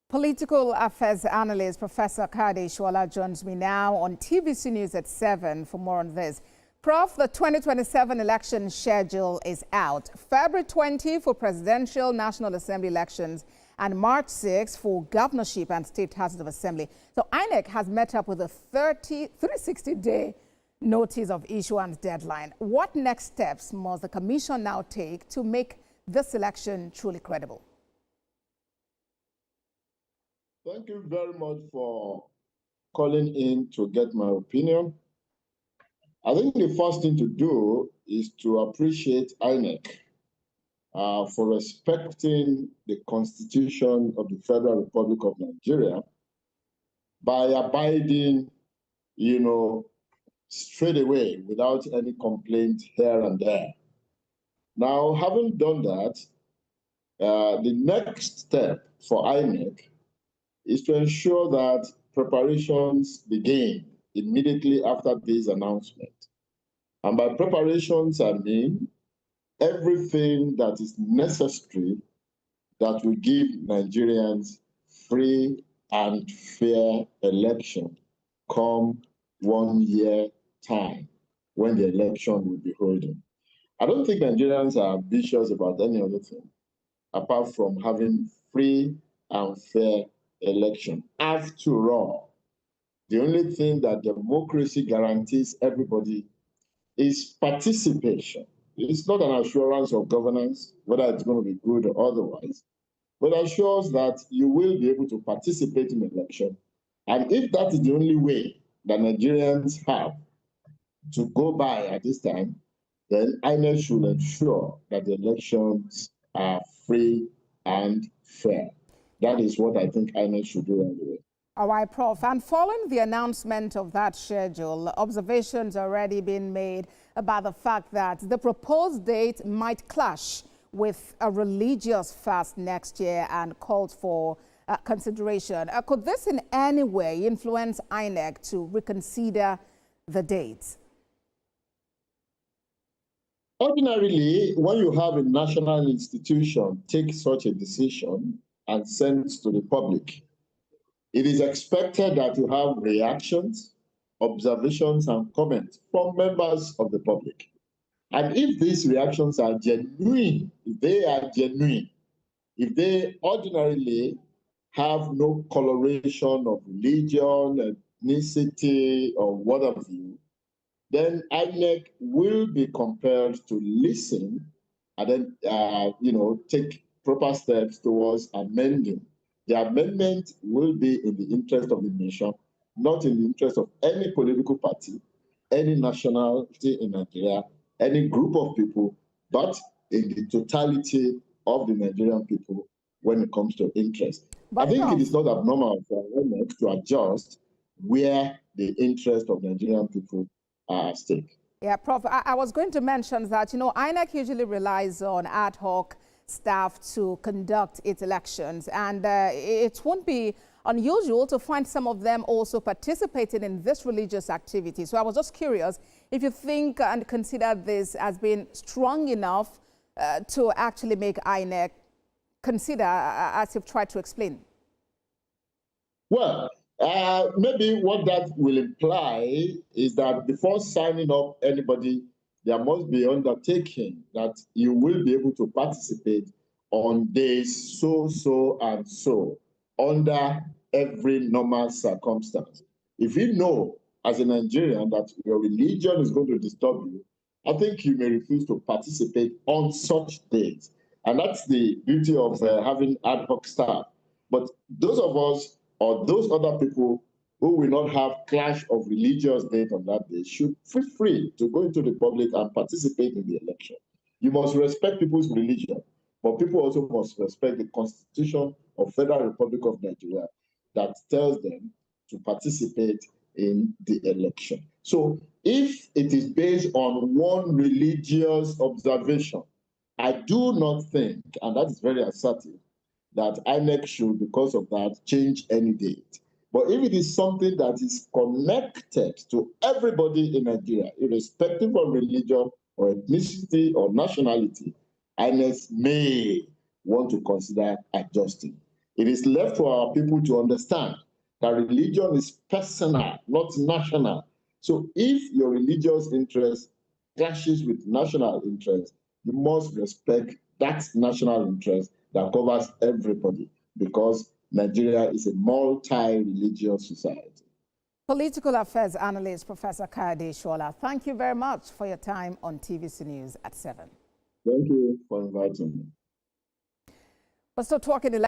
Political affairs analyst Professor Kayode Eesuola joins me now on TVC News at 7 for more on this. Prof, the 2027 election schedule is out. February 20 for presidential, National Assembly elections and March 6 for governorship and state houses of assembly. So INEC has met up with a 360-day notice of issuance deadline. What next steps must the commission now take to make this election truly credible? Thank you very much for calling in to get my opinion. I think the first thing to do is to appreciate INEC for respecting the Constitution of the Federal Republic of Nigeria by abiding, straight away without any complaint here and there. Now, having done that, the next step for INEC is to ensure that preparations begin immediately after this announcement. And by preparations, I mean everything that is necessary that will give Nigerians free and fair election come 1 year time when the election will be holding. I don't think Nigerians are ambitious about any other thing apart from having free and fair election. After all, the only thing that democracy guarantees everybody is participation. It's not an assurance of governance, whether it's going to be good or otherwise, but assures that you will be able to participate in the election. And if that is the only way that Nigerians have to go by at this time, then INEC should ensure that the elections are free and fair. That is what I think INEC should do anyway. All right, Prof. And following the announcement of that schedule, observations already been made about the fact that the proposed date might clash with a religious fast next year and called for consideration. Could this in any way influence INEC to reconsider the dates? Ordinarily, when you have a national institution take such a decision and send it to the public, it is expected that you have reactions, observations, and comments from members of the public. And if these reactions are genuine, if they ordinarily have no coloration of religion, ethnicity, or what have you, then INEC will be compelled to listen and then, take proper steps towards amending. The amendment will be in the interest of the nation, not in the interest of any political party, any nationality in Nigeria, any group of people, but in the totality of the Nigerian people when it comes to interest. But I think it is not abnormal for INEC to adjust where the interest of Nigerian people are at stake. Yeah, Prof, I was going to mention that, INEC usually relies on ad hoc staff to conduct its elections, and it won't be unusual to find some of them also participating in this religious activity. So I was just curious if you think and consider this as being strong enough to actually make INEC consider, as you've tried to explain. Well, maybe what that will imply is that before signing up anybody, there must be undertaking that you will be able to participate on days so and so under every normal circumstance. If you know as a Nigerian that your religion is going to disturb you, I think you may refuse to participate on such days. And that's the beauty of having ad hoc staff. But those of us or those other people who will not have clash of religious date on that day should feel free to go into the public and participate in the election. You must respect people's religion, but people also must respect the Constitution of Federal Republic of Nigeria that tells them to participate in the election. So if it is based on one religious observation, I do not think, and that is very assertive, that INEC should, because of that, change any date. But if it is something that is connected to everybody in Nigeria, irrespective of religion or ethnicity or nationality, INEC may want to consider adjusting. It is left for our people to understand that religion is personal, not national. So if your religious interest clashes with national interest, you must respect that national interest that covers everybody, because Nigeria is a multi-religious society. Political affairs analyst Professor Kayode Eesuola, thank you very much for your time on TVC News at 7. Thank you for inviting me. We're still talking